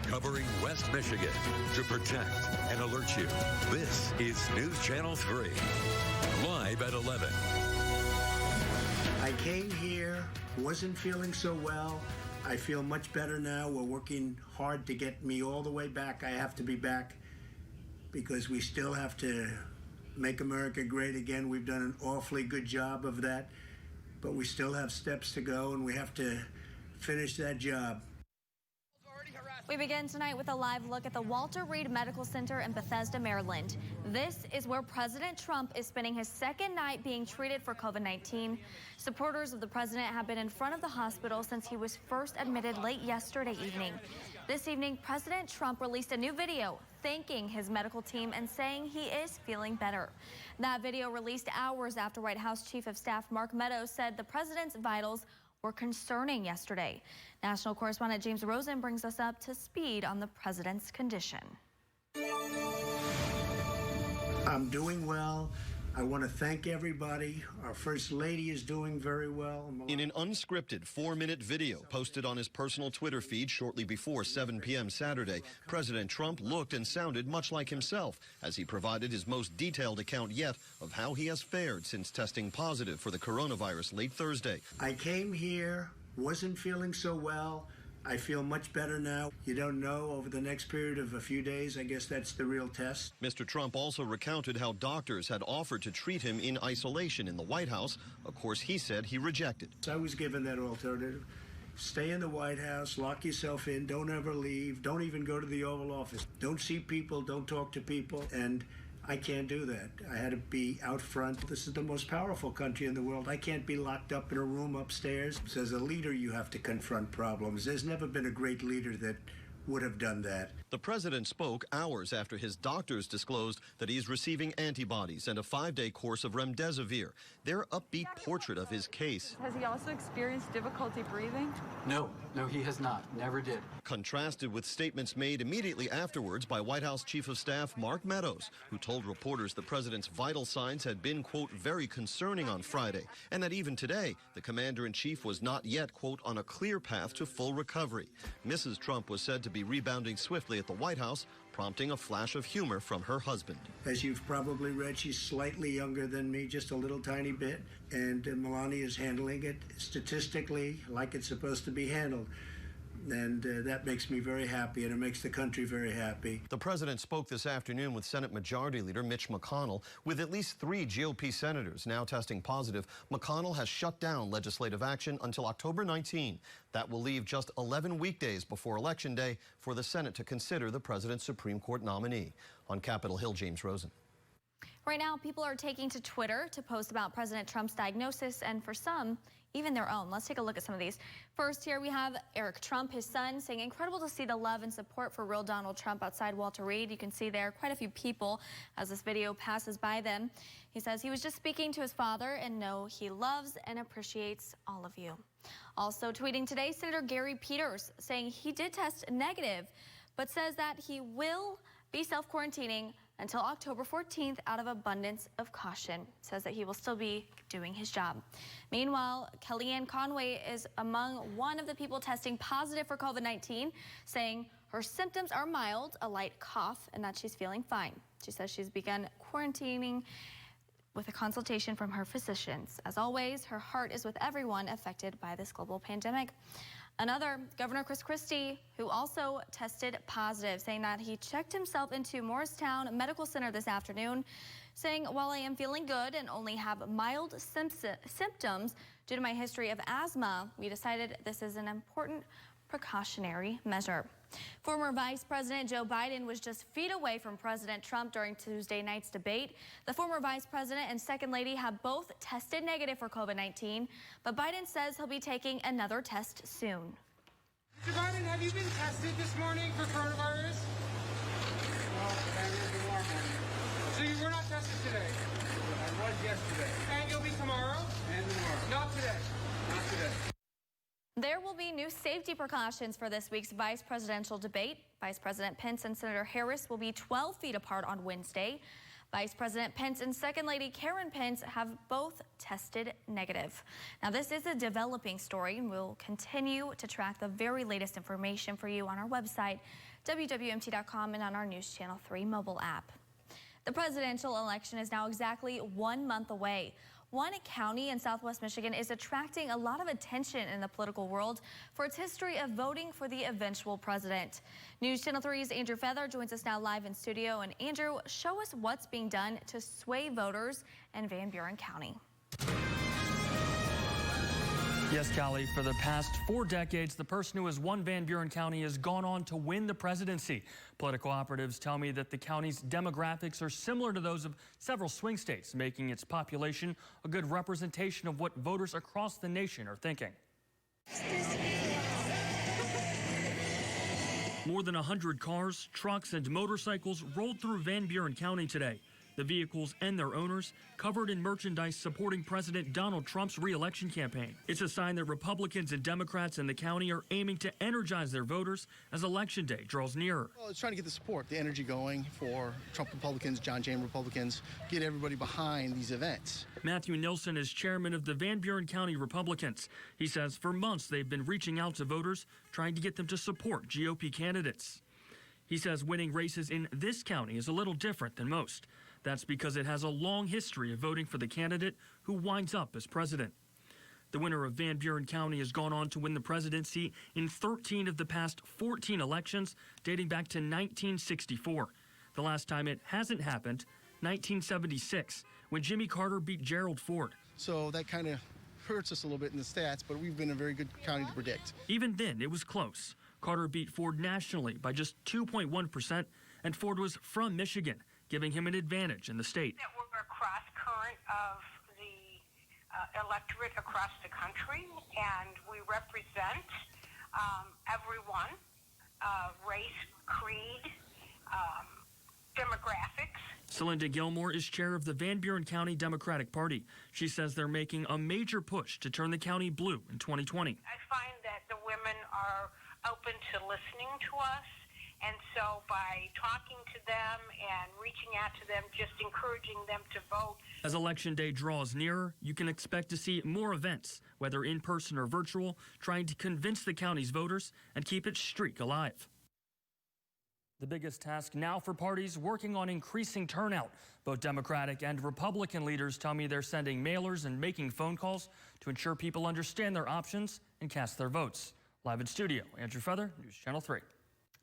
covering West Michigan to protect and alert you. This is News Channel 3, live at 11. I came here, wasn't feeling so well. I feel much better now. We're working hard to get me all the way back. I have to be back because we still have to make America great again. We've done an awfully good job of that, but we still have steps to go, and we have to finish that job. We begin tonight with a live look at the Walter Reed Medical Center in Bethesda, Maryland. This is where President Trump is spending his second night being treated for COVID-19. Supporters of the president have been in front of the hospital since he was first admitted late yesterday evening. This evening, President Trump released a new video thanking his medical team and saying he is feeling better. That video, released hours after White House Chief of Staff Mark Meadows said the president's vitals were concerning yesterday. National correspondent James Rosen brings us up to speed on the president's condition. I'm doing well. I want to thank everybody. Our First Lady is doing very well. In an unscripted 4-minute video posted on his personal Twitter feed shortly before 7 p.m. Saturday, President Trump looked and sounded much like himself as he provided his most detailed account yet of how he has fared since testing positive for the coronavirus late Thursday. I came here, wasn't feeling so well. I feel much better now. You don't know, over the next period of a few days, I guess that's the real test. Mr. Trump also recounted how doctors had offered to treat him in isolation in the White House. Of course, he said he rejected. I was given that alternative. Stay in the White House, lock yourself in, don't ever leave, don't even go to the Oval Office. Don't see people, don't talk to people, and I can't do that. I had to be out front. This is the most powerful country in the world. I can't be locked up in a room upstairs. As a leader, you have to confront problems. There's never been a great leader that would have done that. The president spoke hours after his doctors disclosed that he's receiving antibodies and a 5-day course of remdesivir. Their upbeat portrait of his case. Has he also experienced difficulty breathing? No, he has not. Never did. Contrasted with statements made immediately afterwards by White House Chief of Staff Mark Meadows, who told reporters the president's vital signs had been, quote, very concerning on Friday, and that even today, the commander-in-chief was not yet, quote, on a clear path to full recovery. Mrs. Trump was said to be rebounding swiftly at the White House, prompting a flash of humor from her husband. As you've probably read, she's slightly younger than me, just a little tiny bit, and Melania is handling it statistically like it's supposed to be handled. And that makes me very happy, and it makes the country very happy. The president spoke this afternoon with Senate Majority Leader Mitch McConnell. With at least 3 GOP senators now testing positive, McConnell has shut down legislative action until October 19. That will leave just 11 weekdays before Election Day for the Senate to consider the president's Supreme Court nominee. On Capitol Hill, James Rosen. Right now, people are taking to Twitter to post about President Trump's diagnosis, and for some, even their own. Let's take a look at some of these. First, here we have Eric Trump, his son, saying, incredible to see the love and support for real Donald Trump outside Walter Reed. You can see there quite a few people as this video passes by them. He says he was just speaking to his father and know he loves and appreciates all of you. Also tweeting today, Senator Gary Peters saying he did test negative, but says that he will be self-quarantining until October 14th out of abundance of caution. Says that he will still be doing his job. Meanwhile, Kellyanne Conway is among one of the people testing positive for COVID-19, saying her symptoms are mild, a light cough, and that she's feeling fine. She says she's begun quarantining with a consultation from her physicians. As always, her heart is with everyone affected by this global pandemic. Another, Governor Chris Christie, who also tested positive, saying that he checked himself into Morristown Medical Center this afternoon, saying, while I am feeling good and only have mild symptoms due to my history of asthma, we decided this is an important precautionary measure. Former Vice President Joe Biden was just feet away from President Trump during Tuesday night's debate. The former Vice President and Second Lady have both tested negative for COVID-19, but Biden says he'll be taking another test soon. Mr. Biden, have you been tested this morning for coronavirus? Well, that is a warm one. So you were not tested today? I was yesterday. And you'll be tomorrow? And tomorrow. Not today. Not today. There will be new safety precautions for this week's vice presidential debate. Vice President Pence and Senator Harris will be 12 feet apart on Wednesday. Vice President Pence and Second Lady Karen Pence have both tested negative. Now, this is a developing story, and we'll continue to track the very latest information for you on our website, wwmt.com, and on our News Channel 3 mobile app. The presidential election is now exactly 1 month away. One county in Southwest Michigan is attracting a lot of attention in the political world for its history of voting for the eventual president. News Channel 3's Andrew Feather joins us now live in studio. And Andrew, show us what's being done to sway voters in Van Buren County. Yes, Callie, for the past 4 decades, the person who has won Van Buren County has gone on to win the presidency. Political operatives tell me that the county's demographics are similar to those of several swing states, making its population a good representation of what voters across the nation are thinking. More than 100 cars, trucks, and motorcycles rolled through Van Buren County today. The vehicles and their owners covered in merchandise supporting President Donald Trump's re-election campaign. It's a sign that Republicans and Democrats in the county are aiming to energize their voters as Election Day draws nearer. Well, it's trying to get the support, the energy going for Trump Republicans, John James Republicans, get everybody behind these events. Matthew Nilsson is chairman of the Van Buren County Republicans. He says for months they've been reaching out to voters, trying to get them to support GOP candidates. He says winning races in this county is a little different than most. That's because it has a long history of voting for the candidate who winds up as president. The winner of Van Buren County has gone on to win the presidency in 13 of the past 14 elections, dating back to 1964. The last time it hasn't happened, 1976, when Jimmy Carter beat Gerald Ford. So that kind of hurts us a little bit in the stats, but we've been a very good county to predict. Even then, it was close. Carter beat Ford nationally by just 2.1%, and Ford was from Michigan, giving him an advantage in the state. We're a cross current of the electorate across the country, and we represent everyone, race, creed, demographics. Celinda Gilmore is chair of the Van Buren County Democratic Party. She says they're making a major push to turn the county blue in 2020. I find that the women are open to listening to us. And so by talking to them and reaching out to them, just encouraging them to vote. As Election Day draws nearer, you can expect to see more events, whether in person or virtual, trying to convince the county's voters and keep its streak alive. The biggest task now for parties working on increasing turnout. Both Democratic and Republican leaders tell me they're sending mailers and making phone calls to ensure people understand their options and cast their votes. Live in studio, Andrew Feather, News Channel 3.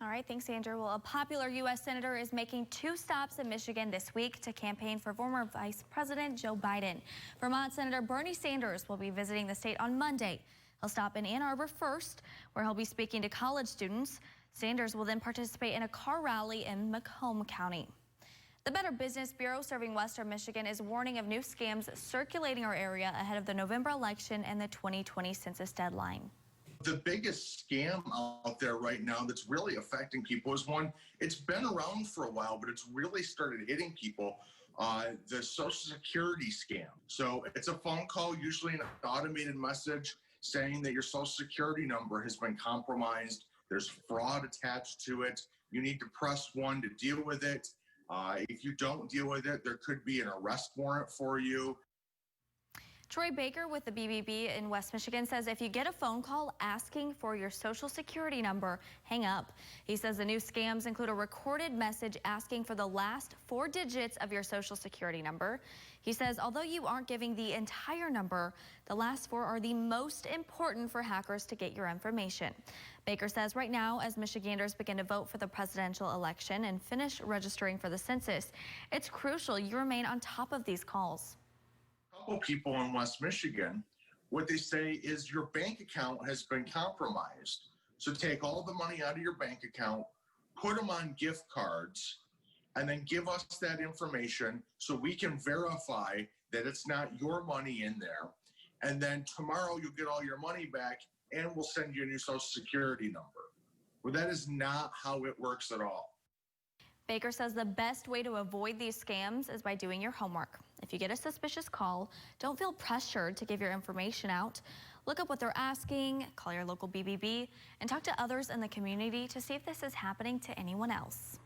All right, thanks, Andrew. Well, a popular U.S. senator is making 2 stops in Michigan this week to campaign for former Vice President Joe Biden. Vermont Senator Bernie Sanders will be visiting the state on Monday. He'll stop in Ann Arbor first, where he'll be speaking to college students. Sanders will then participate in a car rally in Macomb County. The Better Business Bureau serving Western Michigan is warning of new scams circulating our area ahead of the November election and the 2020 census deadline. The biggest scam out there right now that's really affecting people is one, it's been around for a while, but it's really started hitting people, the Social Security scam. So it's a phone call, usually an automated message saying that your Social Security number has been compromised. There's fraud attached to it. You need to press 1 to deal with it. If you don't deal with it, there could be an arrest warrant for you. Troy Baker with the BBB in West Michigan says if you get a phone call asking for your Social Security number, hang up. He says the new scams include a recorded message asking for the last 4 digits of your Social Security number. He says although you aren't giving the entire number, the last 4 are the most important for hackers to get your information. Baker says right now, as Michiganders begin to vote for the presidential election and finish registering for the census, it's crucial you remain on top of these calls. Couple people in West Michigan, what they say is your bank account has been compromised. So take all the money out of your bank account, put them on gift cards, and then give us that information so we can verify that it's not your money in there. And then tomorrow you'll get all your money back and we'll send you a new Social Security number. Well, that is not how it works at all. Baker says the best way to avoid these scams is by doing your homework. If you get a suspicious call, don't feel pressured to give your information out. Look up what they're asking, call your local BBB, and talk to others in the community to see if this is happening to anyone else.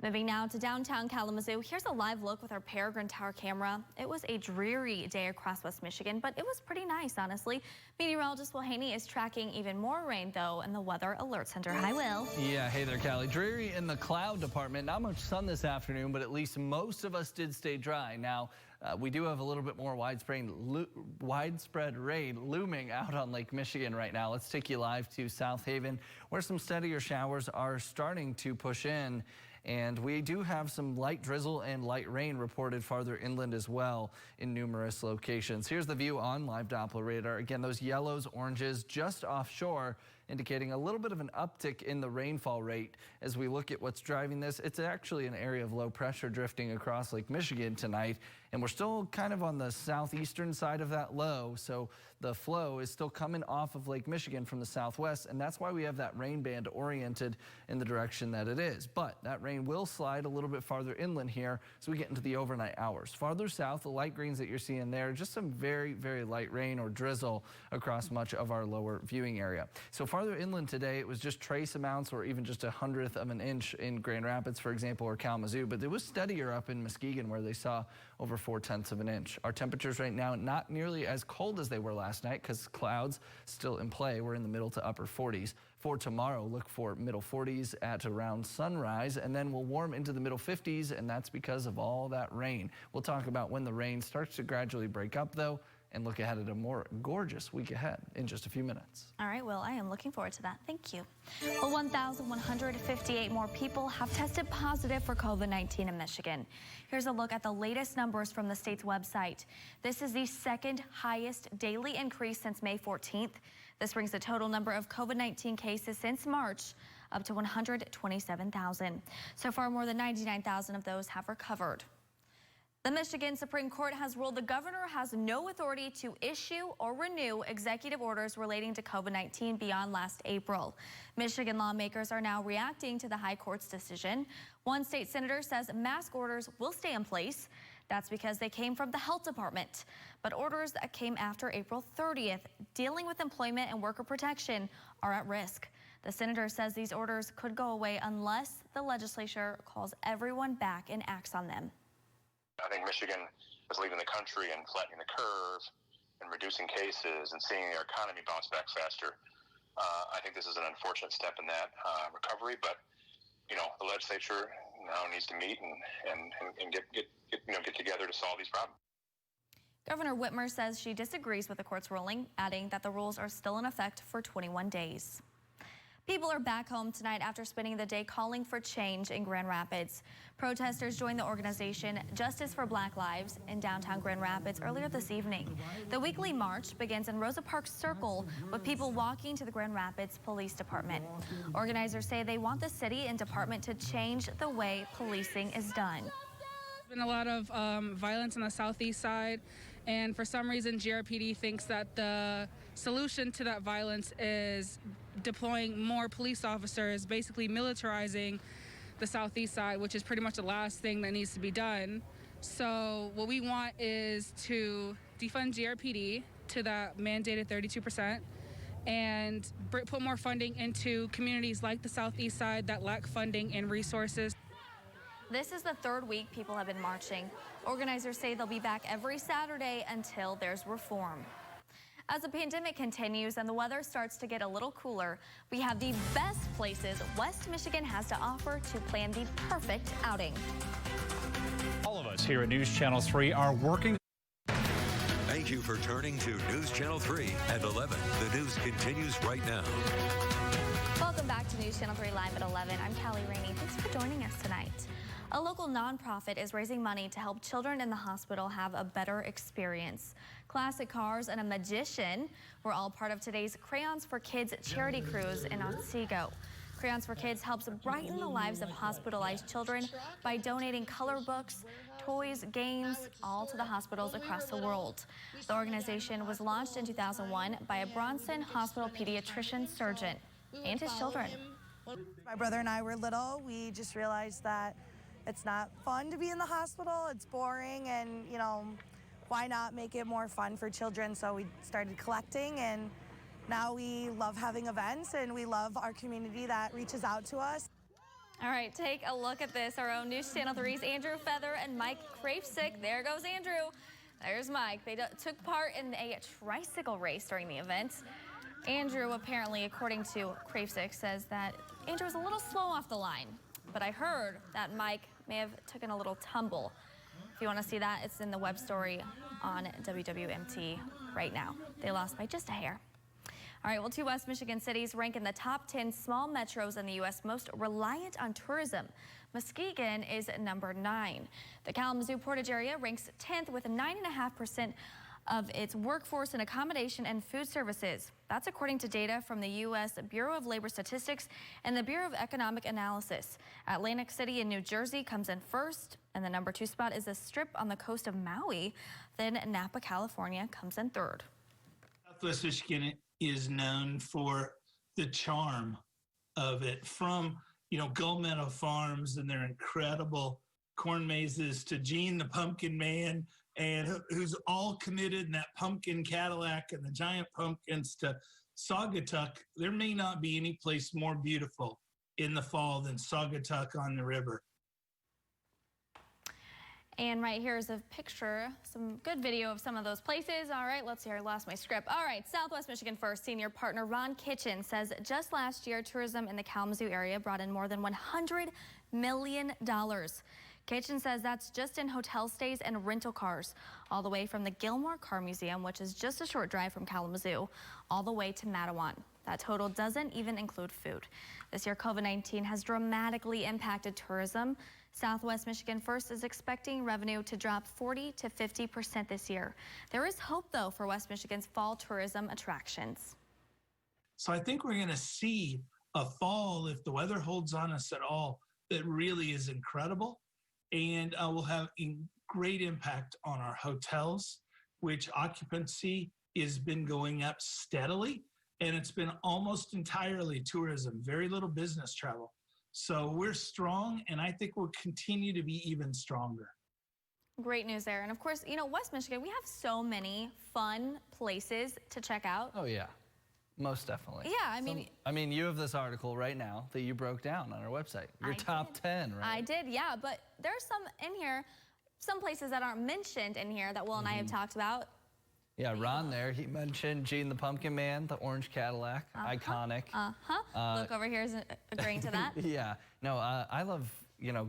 Moving now to downtown Kalamazoo, here's a live look with our Peregrine Tower camera. It was a dreary day across West Michigan, but it was pretty nice, honestly. Meteorologist Will Haney is tracking even more rain, though, in the Weather Alert Center. Hi, Will. Yeah, hey there, Callie. Dreary in the cloud department. Not much sun this afternoon, but at least most of us did stay dry. Now, we do have a little bit more widespread rain looming out on Lake Michigan right now. Let's take you live to South Haven, where some steadier showers are starting to push in. And we do have some light drizzle and light rain reported farther inland as well in numerous locations. Here's the view on live Doppler radar. Again, those yellows, oranges just offshore, indicating a little bit of an uptick in the rainfall rate. As we look at what's driving this, it's actually an area of low pressure drifting across Lake Michigan tonight. And we're still kind of on the southeastern side of that low. So the flow is still coming off of Lake Michigan from the southwest. And that's why we have that rain band oriented in the direction that it is. But that rain will slide a little bit farther inland here as we get into the overnight hours. Farther south, the light greens that you're seeing there, just some very, very light rain or drizzle across much of our lower viewing area. So farther inland today, it was just trace amounts or even just 1/100th of an inch in Grand Rapids, for example, or Kalamazoo. But it was steadier up in Muskegon where they saw over 4/10 of an inch. Our temperatures right now not nearly as cold as they were last night because clouds still in play. We're in the middle to upper 40s. For tomorrow, look for middle 40s at around sunrise, and then we'll warm into the middle 50s, and that's because of all that rain. We'll talk about when the rain starts to gradually break up, though, and look ahead at a more gorgeous week ahead in just a few minutes. All right, Will, I am looking forward to that. Thank you. Well, 1,158 more people have tested positive for COVID-19 in Michigan. Here's a look at the latest numbers from the state's website. This is the second highest daily increase since May 14th. This brings the total number of COVID-19 cases since March up to 127,000. So far, more than 99,000 of those have recovered. The Michigan Supreme Court has ruled the governor has no authority to issue or renew executive orders relating to COVID-19 beyond last April. Michigan lawmakers are now reacting to the high court's decision. One state senator says mask orders will stay in place. That's because they came from the health department. But orders that came after April 30th, dealing with employment and worker protection, are at risk. The senator says these orders could go away unless the legislature calls everyone back and acts on them. I think Michigan is leading the country in flattening the curve and reducing cases and seeing our economy bounce back faster. I think this is an unfortunate step in that recovery, but you know, the legislature now needs to meet and get together to solve these problems. Governor Whitmer says she disagrees with the court's ruling, adding that the rules are still in effect for 21 days. People are back home tonight after spending the day calling for change in Grand Rapids. Protesters joined the organization Justice for Black Lives in downtown Grand Rapids earlier this evening. The weekly march begins in Rosa Parks Circle with people walking to the Grand Rapids Police Department. Organizers say they want the city and department to change the way policing is done. There's been a lot of violence on the southeast side, and for some reason GRPD thinks that the solution to that violence is deploying more police officers, basically militarizing the southeast side, which is pretty much the last thing that needs to be done. So what we want is to defund GRPD to that mandated 32% and put more funding into communities like the southeast side that lack funding and resources. This is the third week people have been marching. Organizers say they'll be back every Saturday until there's reform. As the pandemic continues and the weather starts to get a little cooler, we have the best places West Michigan has to offer to plan the perfect outing. All of us here at News Channel 3 are working. Thank you for turning to News Channel 3 at 11. The news continues right now. Welcome back to News Channel 3 Live at 11. I'm Callie Rainey. Thanks for joining us tonight. A local nonprofit is raising money to help children in the hospital have a better experience. Classic Cars and a magician were all part of today's Crayons for Kids charity cruise in Otsego. Crayons for Kids helps brighten the lives of hospitalized children by donating color books, toys, games, all to the hospitals across the world. The organization was launched in 2001 by a Bronson Hospital pediatrician surgeon and his children. My brother and I were little. We just realized that it's not fun to be in the hospital. It's boring, and you know, why not make it more fun for children? So we started collecting, and now we love having events, and we love our community that reaches out to us. All right, take a look at this. Our own News Channel 3's Andrew Feather and Mike Krafsick. There goes Andrew. There's Mike. They took part in a tricycle race during the event. Andrew, apparently, according to Krafsick, says that Andrew was a little slow off the line. But I heard that Mike may have taken a little tumble. If you want to see that, it's in the web story on WWMT right now. They lost by just a hair. All right, well, 2 West Michigan cities rank in the top 10 small metros in the U.S. most reliant on tourism. Muskegon is number 9. The Kalamazoo Portage area ranks 10th with 9.5% of its workforce in accommodation and food services. That's according to data from the U.S. Bureau of Labor Statistics and the Bureau of Economic Analysis. Atlantic City in New Jersey comes in first, and the number 2 spot is a strip on the coast of Maui. Then Napa, California comes in third. Southwest Michigan is known for the charm of it, from Gold Meadow Farms and their incredible corn mazes to Gene the Pumpkin Man, and who's all committed in that pumpkin Cadillac and the giant pumpkins, to Saugatuck. There may not be any place more beautiful in the fall than Saugatuck on the river. And right here is a picture, some good video of some of those places. All right, let's see here. I lost my script. All right, Southwest Michigan First senior partner Ron Kitchen says just last year, tourism in the Kalamazoo area brought in more than $100 million. Kitchen says that's just in hotel stays and rental cars, all the way from the Gilmore Car Museum, which is just a short drive from Kalamazoo, all the way to Matawan. That total doesn't even include food. This year, COVID-19 has dramatically impacted tourism. Southwest Michigan First is expecting revenue to drop 40 to 50% this year. There is hope, though, for West Michigan's fall tourism attractions. So I think we're going to see a fall, if the weather holds on us at all, that really is incredible, and will have a great impact on our hotels, which occupancy has been going up steadily, and it's been almost entirely tourism, very little business travel. So we're strong, and I think we'll continue to be even stronger. Great news there. And of course, West Michigan, we have so many fun places to check out. Oh, yeah. Most definitely. Yeah, I mean, you have this article right now that you broke down on our website. Your top 10, right? I did, yeah. But there's some in here, some places that aren't mentioned in here that Will and I have talked about. Yeah, Ron there, he mentioned Gene the Pumpkin Man, the orange Cadillac, iconic. Look over here is agreeing to that. Yeah. No, I love,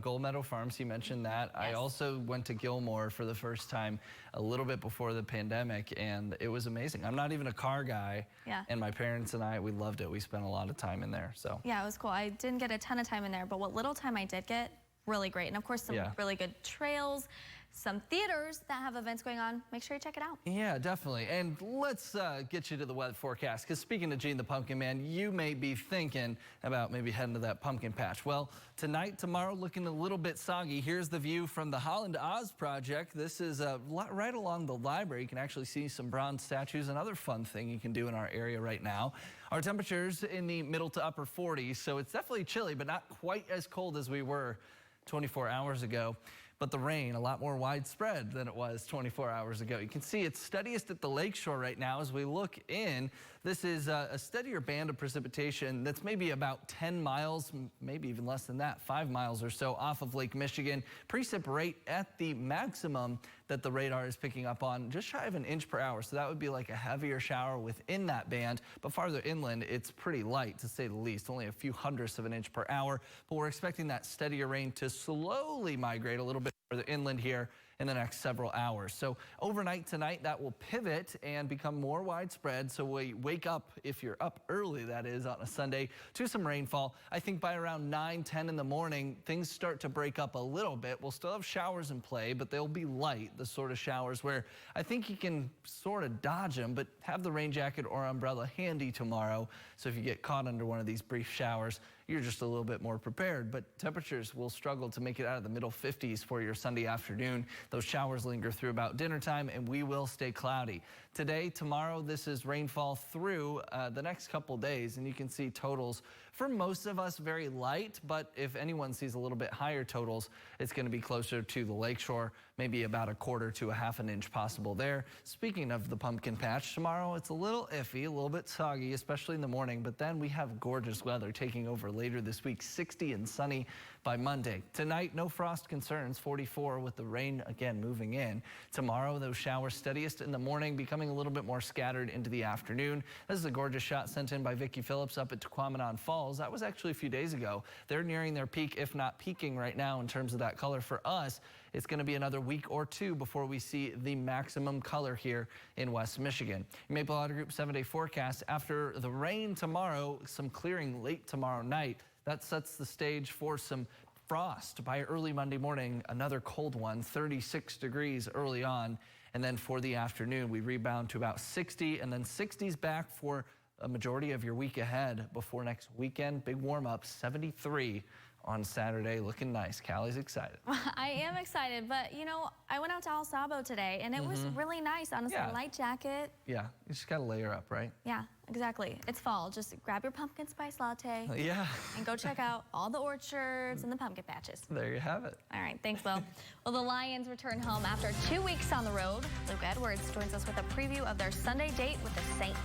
Gold Meadow Farms, he mentioned that. Yes. I also went to Gilmore for the first time a little bit before the pandemic, and it was amazing. I'm not even a car guy, and my parents and I, we loved it. We spent a lot of time in there, so. Yeah, it was cool. I didn't get a ton of time in there, but what little time I did get, really great. And of course, some really good trails, some theaters that have events going on. Make sure you check it out. Yeah, definitely. And let's get you to the weather forecast, because speaking of Gene the Pumpkin Man, you may be thinking about maybe heading to that pumpkin patch. Well, tonight, tomorrow, looking a little bit soggy. Here's the view from the Holland Oz project. This is right along the library. You can actually see some bronze statues. Another fun thing you can do in our area right now. Our temperatures in the middle to upper 40s, so it's definitely chilly, but not quite as cold as we were 24 hours ago. But the rain, a lot more widespread than it was 24 hours ago. You can see it's steadiest at the lakeshore right now as we look in. This is a steadier band of precipitation that's maybe about 10 miles, maybe even less than that, 5 miles or so off of Lake Michigan. Precip rate at the maximum that the radar is picking up on, just shy of an inch per hour. So that would be like a heavier shower within that band. But farther inland, it's pretty light, to say the least, only a few hundredths of an inch per hour. But we're expecting that steadier rain to slowly migrate a little bit further inland here in the next several hours. So overnight tonight, that will pivot and become more widespread. So we wake up, if you're up early, that is, on a Sunday, to some rainfall. I think by around 9, 10 in the morning, things start to break up a little bit. We'll still have showers in play, but they'll be light, the sort of showers where I think you can sort of dodge them, but have the rain jacket or umbrella handy tomorrow. So if you get caught under one of these brief showers, you're just a little bit more prepared. But temperatures will struggle to make it out of the middle 50s for your Sunday afternoon. Those showers linger through about dinner time, and we will stay cloudy. Today, tomorrow, this is rainfall through the next couple days, and you can see totals For most of us, very light, but if anyone sees a little bit higher totals, it's going to be closer to the lakeshore, maybe about a quarter to a half an inch possible there. Speaking of the pumpkin patch, tomorrow it's a little iffy, a little bit soggy, especially in the morning, but then we have gorgeous weather taking over later this week, 60 and sunny by Monday. Tonight, no frost concerns, 44 with the rain again moving in. Tomorrow, those showers steadiest in the morning, becoming a little bit more scattered into the afternoon. This is a gorgeous shot sent in by Vicki Phillips up at Tequamanon Falls. That was actually a few days ago. They're nearing their peak, if not peaking right now in terms of that color. For us, it's going to be another week or two before we see the maximum color here in West Michigan. Maple Auto Group 7-day forecast. After the rain tomorrow, some clearing late tomorrow night. That sets the stage for some frost by early Monday morning. Another cold one, 36 degrees early on. And then for the afternoon, we rebound to about 60, and then 60s back for a majority of your week ahead before next weekend. Big warm up, 73 on Saturday, looking nice. Callie's excited. I am excited, but you know, I went out to El Sabo today and it was really nice. Honestly, light jacket. Yeah, you just gotta layer up, right? Yeah, exactly. It's fall. Just grab your pumpkin spice latte. Yeah. And go check out all the orchards and the pumpkin patches. There you have it. All right, thanks, Will. Well, the Lions return home after 2 weeks on the road. Luke Edwards joins us with a preview of their Sunday date with the Saints.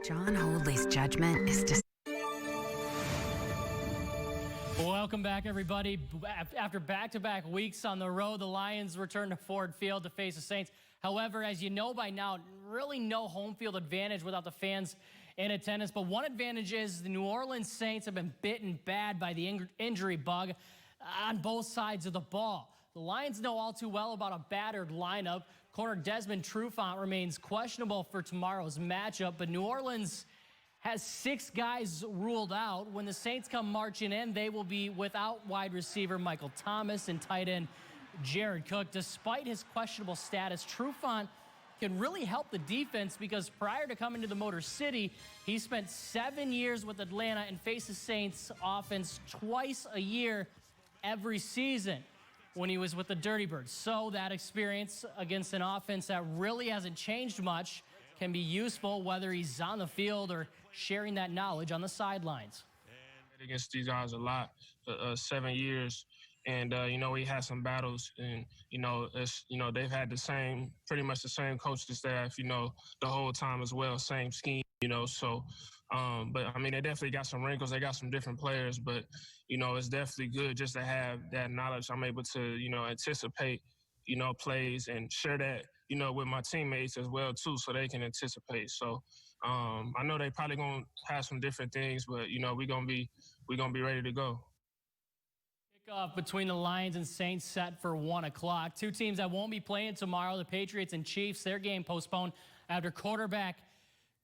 John Holdley's judgment is just. Welcome back, everybody. After back-to-back weeks on the road, the Lions return to Ford Field to face the Saints. However, as you know by now, really no home field advantage without the fans in attendance. But one advantage is the New Orleans Saints have been bitten bad by the injury bug on both sides of the ball. The Lions know all too well about a battered lineup. Corner Desmond Trufant remains questionable for tomorrow's matchup, but New Orleans has 6 guys ruled out. When the Saints come marching in, they will be without wide receiver Michael Thomas and tight end Jared Cook. Despite his questionable status, Trufant can really help the defense because prior to coming to the Motor City, he spent 7 years with Atlanta and faced the Saints offense twice a year every season when he was with the Dirty Birds. So that experience against an offense that really hasn't changed much can be useful whether he's on the field or sharing that knowledge on the sidelines. Against these guys a lot, 7 years, and you know, we had some battles, and you know, they've had pretty much the same coaching staff, you know, the whole time as well, same scheme, you know. So, but I mean, they definitely got some wrinkles. They got some different players, but you know, it's definitely good just to have that knowledge. I'm able to, you know, anticipate, you know, plays and share that, you know, with my teammates as well too, so they can anticipate. So I know they probably gonna have some different things, but you know, we're gonna be ready to go. Kickoff between the Lions and Saints set for 1 o'clock. 2 teams that won't be playing tomorrow, the Patriots and Chiefs. Their game postponed after quarterback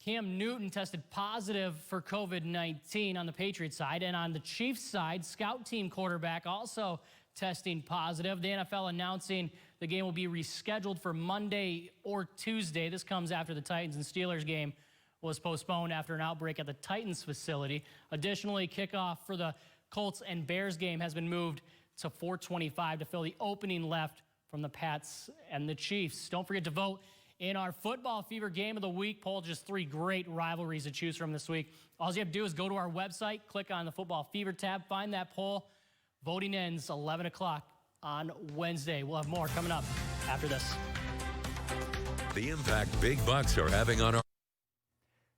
Cam Newton tested positive for COVID-19 on the Patriots side, and on the Chiefs side, scout team quarterback also testing positive. The NFL announcing the game will be rescheduled for Monday or Tuesday. This comes after the Titans and Steelers game was postponed after an outbreak at the Titans facility. Additionally, kickoff for the Colts and Bears game has been moved to 4:25 to fill the opening left from the Pats and the Chiefs. Don't forget to vote in our Football Fever Game of the Week poll. Just 3 great rivalries to choose from this week. All you have to do is go to our website, click on the Football Fever tab, find that poll. Voting ends 11 o'clock on Wednesday. We'll have more coming up after this. The impact big bucks are having on our...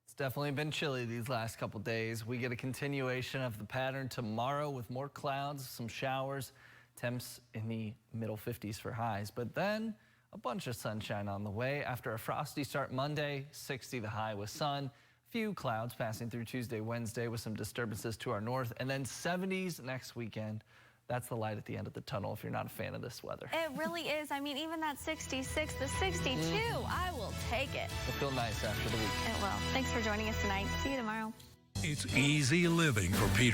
It's definitely been chilly these last couple days. We get a continuation of the pattern tomorrow with more clouds, some showers, temps in the middle 50s for highs. But then a bunch of sunshine on the way. After a frosty start Monday, 60 the high with sun. Few clouds passing through Tuesday, Wednesday with some disturbances to our north, and then 70s next weekend. That's the light at the end of the tunnel if you're not a fan of this weather. It really is. I mean, even that 66, the 62, I will take it. It'll feel nice after the week. It will. Thanks for joining us tonight. See you tomorrow. It's easy living for Peter.